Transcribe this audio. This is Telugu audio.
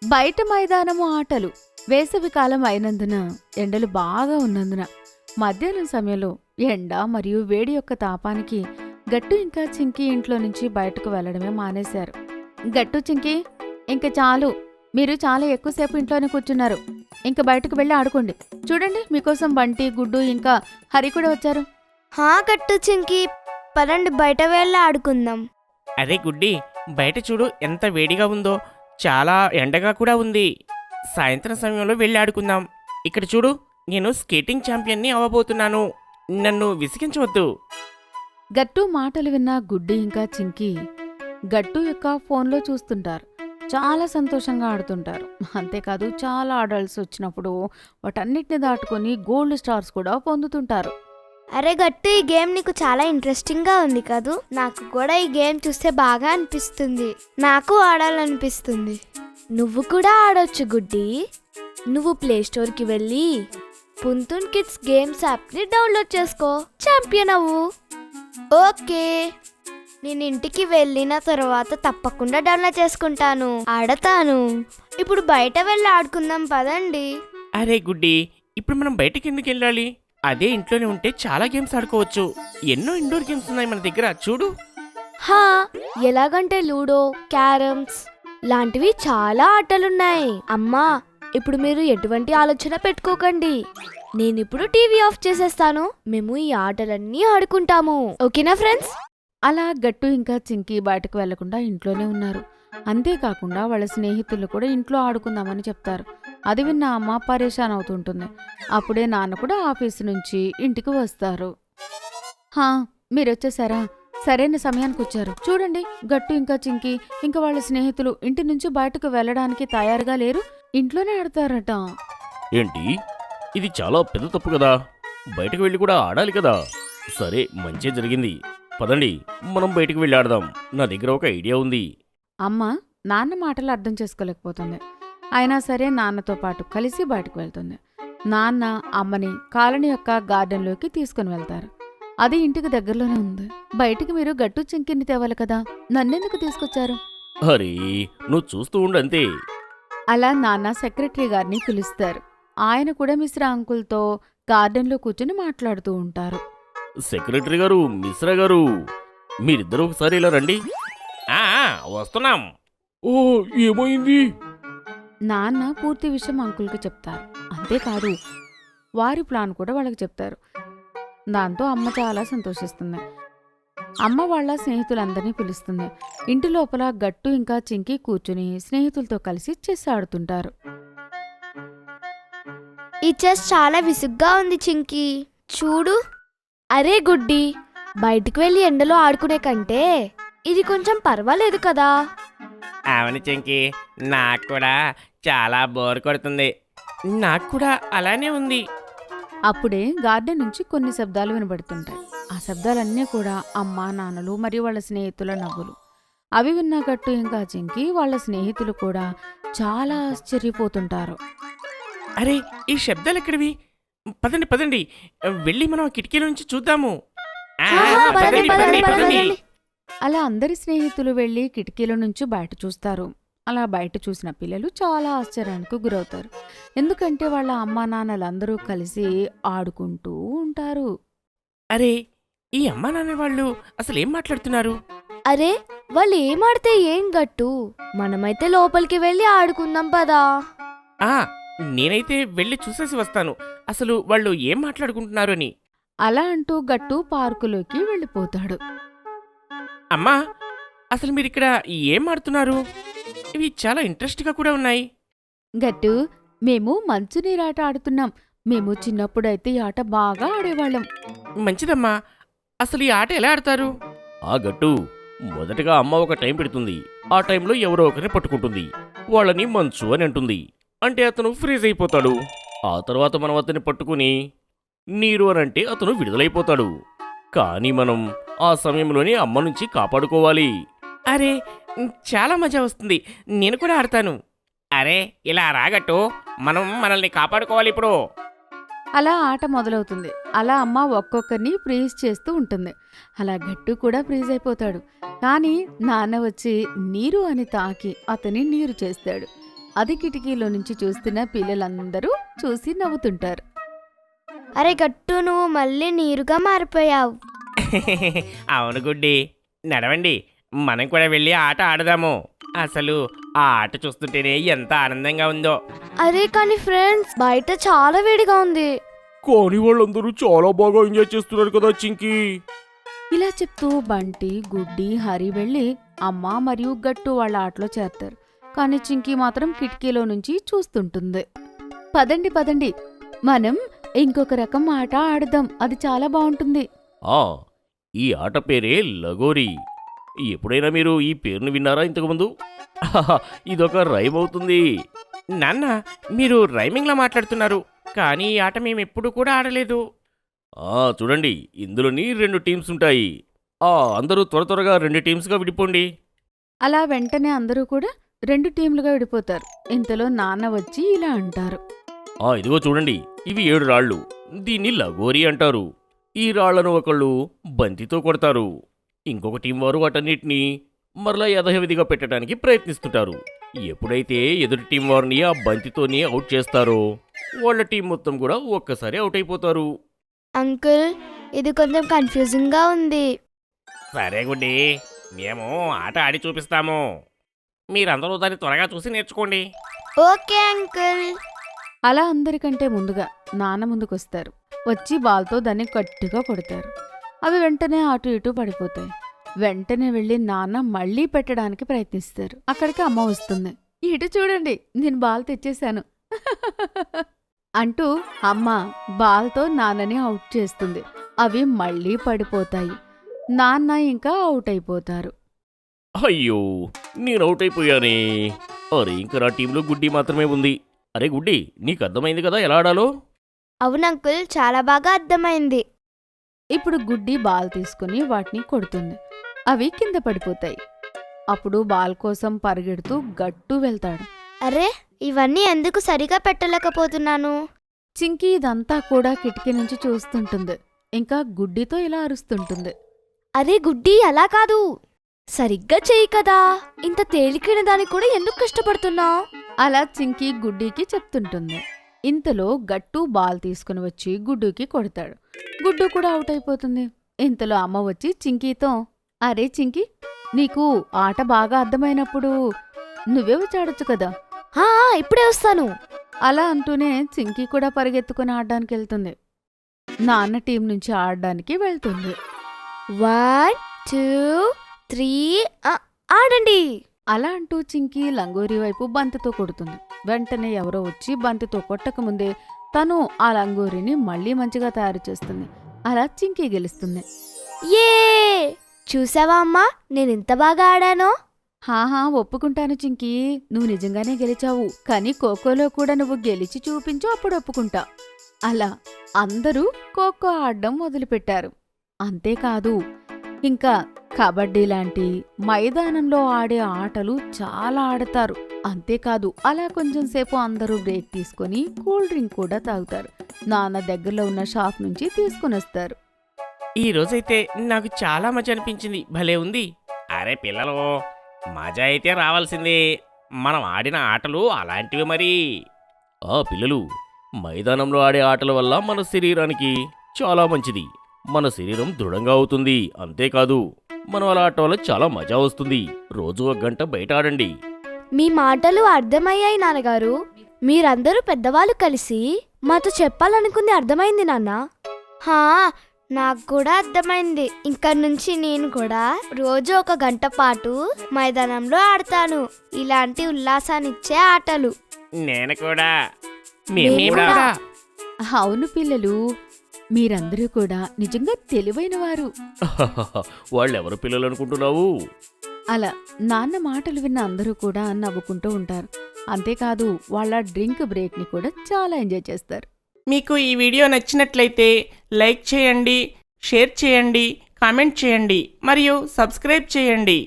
బయట మైదానము ఆటలు. వేసవి కాలం అయినందున ఎండలు బాగా ఉన్నందున మధ్యాహ్నం సమయంలో ఎండ మరియు వేడి యొక్క తాపానికి గట్టు ఇంకా చింకి ఇంట్లో నుంచి బయటకు వెళ్లడమే మానేశారు. గట్టు చింకి, ఇంక చాలు, మీరు చాలా ఎక్కువసేపు ఇంట్లోనే కూర్చున్నారు. ఇంక బయటకు వెళ్ళి ఆడుకోండి. చూడండి, మీకోసం బంటి, గుడ్డు ఇంకా హరి కూడా వచ్చారు. హా గట్టు చింకి, పదండి బయట వెళ్ళి ఆడుకుందాం. అరే గుడ్డి, బయట చూడు ఎంత వేడిగా ఉందో, చాలా ఎండగా కూడా ఉంది. సాయంత్రం సమయంలో వెళ్ళి ఆడుకుందాం. ఇక్కడ చూడు, నేను స్కేటింగ్ ఛాంపియన్ని అవ్వబోతున్నాను. నన్ను విసిగించవద్దు. గట్టు మాటలు విన్న గుడ్డి ఇంకా చింకి గట్టు యొక్క ఫోన్లో చూస్తుంటారు. చాలా సంతోషంగా ఆడుతుంటారు. అంతేకాదు, చాలా ఆర్డర్స్ వచ్చినప్పుడు వాటన్నిటిని దాటుకొని గోల్డ్ స్టార్స్ కూడా పొందుతుంటారు. అరే గట్టు, ఈ గేమ్ నీకు చాలా ఇంట్రెస్టింగ్ గా ఉంది కదూ. నాకు కూడా ఈ గేమ్ చూస్తే బాగా అనిపిస్తుంది. నాకు ఆడాలనిపిస్తుంది. నువ్వు కూడా ఆడొచ్చు గుడ్డి. నువ్వు ప్లే స్టోర్ కి వెళ్ళి పుంతున్ కిడ్స్ గేమ్స్ యాప్ ని డౌన్లోడ్ చేసుకో. ఛాంపియన్ అవ్వు. ఓకే, నేను ఇంటికి వెళ్ళిన తర్వాత తప్పకుండా డౌన్లోడ్ చేసుకుంటాను, ఆడతాను. ఇప్పుడు బయట వెళ్ళి ఆడుకుందాం పదండి. అరే గుడ్డి, ఇప్పుడు మనం బయటికి ఎందుకు వెళ్ళాలి? అదే ఇంట్లోనే ఉంటే చాలా గేమ్స్ ఆడుకోవచ్చు. ఎన్నో ఇండోర్ గేమ్స్ ఉన్నాయి మన దగ్గర, చూడు. హా, ఎలాగంటే లూడో, క్యారమ్స్ లాంటివి చాలా ఆటలున్నాయి. అమ్మా, ఇప్పుడు మీరు ఎటువంటి ఆలోచన పెట్టుకోకండి. నేనిప్పుడు టీవీ ఆఫ్ చేసేస్తాను. మేము ఈ ఆటలన్నీ ఆడుకుంటాము. ఓకేనా ఫ్రెండ్స్? అలా గట్టు ఇంకా చింకి బయటకు వెళ్లకుండా ఇంట్లోనే ఉన్నారు. అంతేకాకుండా వాళ్ళ స్నేహితులు కూడా ఇంట్లో ఆడుకుందామని చెప్తారు. అది విన్న అమ్మ పరేషాన్ అవుతుంటుంది. అప్పుడే నాన్న కూడా ఆఫీసు నుంచి ఇంటికి వస్తారు. హా, మీరొచ్చేసారా? సరైన సమయానికి వచ్చారు. చూడండి, గట్టు ఇంకా చింకి ఇంకా వాళ్ళ స్నేహితులు ఇంటి నుంచి బయటకు వెళ్ళడానికి తయారుగా లేరు. ఇంట్లోనే ఆడతారట. ఏంటి, ఇది చాలా పెద్ద తప్పు కదా. బయటకు వెళ్ళి కూడా ఆడాలి కదా. సరే, మంచి జరిగింది. పదండి, మనం బయటకు వెళ్ళి ఆడదాం. నా దగ్గర ఒక ఐడియా ఉంది. అమ్మ నాన్న మాటలు అర్థం చేసుకోలేకపోతుంది. అయినా సరే నాన్నతో పాటు కలిసి బయటకు వెళ్తుంది. నాన్న అమ్మని కాలనీ యొక్క గార్డెన్లోకి తీసుకుని వెళ్తారు. అది ఇంటికి దగ్గరలోనే ఉంది. బయటికి మీరు గట్టు చింకిని తేవాలి కదా, నన్నెందుకు తీసుకొచ్చారు? అరే, నువ్వు చూస్తూ ఉండు అంతే. అలా నాన్న సెక్రటరీ గారిని పిలుస్తారు. ఆయన కూడా మిశ్రా అంకుల్తో గార్డెన్లో కూర్చుని మాట్లాడుతూ ఉంటారు. సెక్రటరీ గారు, మిశ్రా గారు, మీరిద్దరూ ఒకసారి ఇలా రండి. ఆ, వస్తున్నాం. ఓ, ఏమైంది? నాన్న పూర్తి విషయం అంకుల్కి చెప్తారు. అంతేకాదు, వారి ప్లాన్ కూడా వాళ్ళకి చెప్తారు. దాంతో అమ్మ చాలా సంతోషిస్తుంది. అమ్మ వాళ్ళ స్నేహితులందరినీ పిలుస్తుంది. ఇంటి లోపల గట్టు ఇంకా చింకి కూర్చుని స్నేహితులతో కలిసి చెస్ ఆడుతుంటారు. ఈ చెస్ చాలా విసుగ్గా ఉంది చింకి. చూడు. అరే గుడ్డి, బయటికి వెళ్ళి ఎండలో ఆడుకునే కంటే ఇది కొంచెం పర్వాలేదు కదా. అవును చెంకి, నాకు కూడా చాలా బోర్ కొడుతుంది. నాకు కూడా అలానే ఉంది. అప్పుడే గార్డెన్ నుంచి కొన్ని శబ్దాలు వినబడుతుంటాయి. ఆ శబ్దాలన్నీ కూడా అమ్మ, నాన్నలు మరియు వాళ్ళ స్నేహితుల నవ్వులు. అవి విన్న గట్టు ఇంకా చింకి వాళ్ళ స్నేహితులు కూడా చాలా ఆశ్చర్యపోతుంటారు. అరే, ఈ శబ్దాలు ఎక్కడివి? పదండి పదండి, వెళ్ళి మనం ఆ కిటికీల నుంచి చూద్దాము. ఆ, పదండి, పదండి, పదండి. అలా అందరి స్నేహితులు వెళ్లి కిటికీల నుంచి బయట చూస్తారు. అలా బయట చూసిన పిల్లలు చాలా ఆశ్చర్యానికి గురవుతారు. ఎందుకంటే వాళ్ళ అమ్మా నాన్నలందరూ కలిసి ఆడుకుంటూ ఉంటారు. అరే, ఈ అమ్మా నాన్న వాళ్ళు అసలు ఏం మాట్లాడుతున్నారు? అరే, వాళ్ళు ఏం ఆడితే ఏం గట్టు, మనమైతే లోపలికి వెళ్ళి ఆడుకుందాం పదా. ఆ, నేనైతే వెళ్ళి చూసేసి వస్తాను అసలు వాళ్ళు ఏం మాట్లాడుకుంటున్నారు అని. అలా అంటూ గట్టు పార్కులోకి వెళ్ళిపోతాడు. అమ్మా, అసలు మీరిక్కడ ఏం ఆడుతున్నారు? ఇవి చాలా ఇంట్రెస్ట్గా కూడా ఉన్నాయి. గట్టు, మేము మంచునీరాట ఆడుతున్నాం. మేము చిన్నప్పుడైతే ఈ ఆట బాగా ఆడేవాళ్ళం. మంచిదమ్మా, అసలు ఈ ఆట ఎలా ఆడతారు? ఆ గట్టు, మొదటగా అమ్మ ఒక టైం పెడుతుంది. ఆ టైంలో ఎవరో ఒకరిని పట్టుకుంటుంది. వాళ్ళని మంచు అని అంటుంది. అంటే అతను ఫ్రీజ్ అయిపోతాడు. ఆ తర్వాత మనం అతన్ని పట్టుకుని నీరు అని అంటే అతను విడుదలైపోతాడు. కానీ మనం ఆ సమయంలోనే అమ్మ నుంచి కాపాడుకోవాలి. అరే, చాలా మజా వస్తుంది. నేను కూడా ఆడతాను. అరే, ఇలా రాగట్టు, మనం మనల్ని కాపాడుకోవాలి ఇప్పుడు. అలా ఆట మొదలవుతుంది. అలా అమ్మ ఒక్కొక్కరిని ఫ్రీజ్ చేస్తూ ఉంటుంది. అలా గట్టు కూడా ఫ్రీజ్ అయిపోతాడు. కానీ నాన్న వచ్చి నీరు అని తాకి అతని నీరు చేస్తాడు. అది కిటికీలో నుంచి చూస్తున్న పిల్లలందరూ చూసి నవ్వుతుంటారు. అరే గట్టు, నువ్వు మళ్ళీ నీరుగా మారిపోయావు. అవును గుడ్డి, నడవండి, మనం కూడా వెళ్ళి ఆట ఆడదాము. అసలు ఆ ఆట చూస్తుంటేనే ఎంత ఆనందంగా ఉందో. అరే కానీ ఫ్రెండ్స్, బయట చాలా వేడిగా ఉంది. కానీ వాళ్ళందరూ చాలా బాగా ఎంజాయ్ చేస్తున్నారు కదా చింకీ. ఇలా చెప్తూ బంటి, గుడ్డి, హరి వెళ్ళి అమ్మ మరియు గట్టు వాళ్ళ ఆటలో చేరతారు. కానీ చింకీ మాత్రం కిటికీలో నుంచి చూస్తుంటుంది. పదండి పదండి, మనం ఇంకొక రకం ఆట ఆడదాం, అది చాలా బాగుంటుంది. ఆ, ఈ ఆట పేరే లగోరీ. ఎప్పుడైనా మీరు ఈ పేరును విన్నారా ఇంతకుముందు? ఇదొక రైమ్ అవుతుంది. నాన్న, మీరు రైమింగ్లా మాట్లాడుతున్నారు, కానీ ఈ ఆట మేము ఎప్పుడు కూడా ఆడలేదు. చూడండి, ఇందులోని 2 టీమ్స్ ఉంటాయి. అందరూ త్వరగా 2 టీమ్స్గా విడిపోండి. అలా వెంటనే అందరూ కూడా 2 టీంలుగా విడిపోతారు. ఇంతలో నాన్న వచ్చి ఇలా అంటారు. ఇదిగో చూడండి, ఇవి 7 రాళ్ళు. దీన్ని లగోరీ అంటారు. ఈ రాళ్లను ఒకళ్ళు బంతితో కొడతారు. ఇంకొక టీం వారు వాటన్నిటినీ మరలా యథావిధిగా పెట్టడానికి ప్రయత్నిస్తుంటారు. ఎప్పుడైతే ఎదుటి టీం వారిని ఆ బంతితోని అవుట్ చేస్తారో వాళ్ళ టీం మొత్తం కూడా ఒక్కసారి అవుట్ అయిపోతారు. అంకుల్, ఇది కొంచెం కన్ఫ్యూజింగ్ గా ఉంది. సరే గుడ్డి, మేము ఆట ఆడి చూపిస్తాము. మీరందరూ దాన్ని త్వరగా చూసి నేర్చుకోండి. Okay uncle. అలా అందరికంటే ముందుగా నాన్న ముందుకొస్తారు. వచ్చి బాల్తో దాన్ని గట్టిగా కొడతారు. అవి వెంటనే అటు ఇటు పడిపోతాయి. వెంటనే వెళ్ళి నాన్న మళ్ళీ పెట్టడానికి ప్రయత్నిస్తారు. అక్కడికి అమ్మ వస్తుంది. ఇటు చూడండి, నేను బాల్ తెచ్చేశాను అంటూ అమ్మ బాల్తో నాన్నని అవుట్ చేస్తుంది. అవి మళ్ళీ పడిపోతాయి. నాన్న ఇంకా అవుట్ అయిపోతారు. అయ్యో, నేను అవుట్ అయిపోయానే. అరే, ఇంకా నా టీంలో గుడ్డి మాత్రమే ఉంది. అరే గుడ్డి, నీకు అర్థమైంది కదా ఎలా ఆడాలో? అవును అంకుల్, చాలా బాగా అర్థమైంది. ఇప్పుడు గుడ్డి బాల్ తీసుకుని వాటిని కొడుతుంది. అవి కింద పడిపోతాయి. అప్పుడు బాల్ కోసం పరిగెడుతూ గట్టు వెళ్తాడు. అరే, ఇవన్నీ ఎందుకు సరిగా పెట్టలేకపోతున్నాను? చింకీ ఇదంతా కూడా కిటికీ నుంచి చూస్తుంటుంది. ఇంకా గుడ్డితో ఇలా అరుస్తుంటుంది. అరే గుడ్డి, అలా కాదు, సరిగ్గా చెయ్యి కదా. ఇంత తేలికైన దానికి కూడా ఎందుకు కష్టపడుతున్నావు? అలా చింకీ గుడ్డీకి చెప్తుంటుంది. ఇంతలో గట్టు బాల్ తీసుకుని వచ్చి గుడ్డుకి కొడతాడు. గుడ్డు కూడా అవుట్ అయిపోతుంది. ఇంతలో అమ్మ వచ్చి చింకీతో, అరే చింకీ, నీకు ఆట బాగా అర్థమైనప్పుడు నువ్వే వచ్చి ఆడొచ్చు కదా. హా, ఇప్పుడే వస్తాను. అలా అంటూనే చింకీ కూడా పరిగెత్తుకుని ఆడడానికి వెళ్తుంది. నాన్న టీం నుంచి ఆడడానికి వెళ్తుంది. 1 2 3 ఆడండి. అలా అంటూ చింకీ లంగోరీ వైపు బంతితో కొడుతుంది. వెంటనే ఎవరో వచ్చి బంతితో కొట్టకముందే తను ఆ లంగోరీని మళ్ళీ మంచిగా తయారు చేస్తుంది. అలా చింకీ గెలుస్తుంది. ఏ చూసావా అమ్మా, నేనెంత బాగా ఆడానో? హాహా, ఒప్పుకుంటాను చింకీ, నువ్వు నిజంగానే గెలిచావు. కానీ ఖోఖోలో కూడా నువ్వు గెలిచి చూపించు, అప్పుడు ఒప్పుకుంటా. అలా అందరూ ఖోఖో ఆడడం మొదలుపెట్టారు. అంతేకాదు, ఇంకా కబడ్డీ లాంటి మైదానంలో ఆడే ఆటలు చాలా ఆడతారు. అంతేకాదు, అలా కొంచెం సేపు అందరూ బ్రేక్ తీసుకొని కూల్ డ్రింక్ కూడా తాగుతారు. నాన్న దగ్గరలో ఉన్న షాప్ నుంచి తీసుకుని వస్తారు. ఈ రోజైతే నాకు చాలా మజా అనిపించింది, భలే ఉంది. అరే పిల్లలు, మజా అయితే రావాల్సిందే. మనం ఆడిన ఆటలు అలాంటివి మరి. పిల్లలు, మైదానంలో ఆడే ఆటల వల్ల మన శరీరానికి చాలా మంచిది. మన శరీరం దృఢంగా అవుతుంది. అంతేకాదు, మనం అలా ఆడటం వల్ల చాలా మజా వస్తుంది. రోజు 1 గంట బయట ఆడండి. మీ మాటలు అర్థమయ్యాయి నాన్నగారు. మీరందరూ పెద్దవాళ్ళు కలిసి మాతో చెప్పాలనుకుంది అర్థమైంది నాన్న. హా, నాకు కూడా అర్థమైంది. ఇక్కడ నుంచి నేను కూడా రోజు 1 గంట పాటు మైదానంలో ఆడతాను. ఇలాంటి ఉల్లాసాన్నిచ్చే ఆటలు. నేను కూడా. మేము కూడా. అవును పిల్లలు, మీరందరూ కూడా నిజంగా తెలివైనవారు. వాళ్ళెవరు పిల్లలు అనుకుంటున్నావు? అలా నాన్న మాటలు విన్న అందరూ కూడా నవ్వుకుంటూ ఉంటారు. అంతేకాదు, వాళ్ళ డ్రింక్ బ్రేక్ని కూడా చాలా ఎంజాయ్ చేస్తారు. మీకు ఈ వీడియో నచ్చినట్లయితే లైక్ చేయండి, షేర్ చేయండి, కామెంట్ చేయండి మరియు సబ్స్క్రైబ్ చేయండి.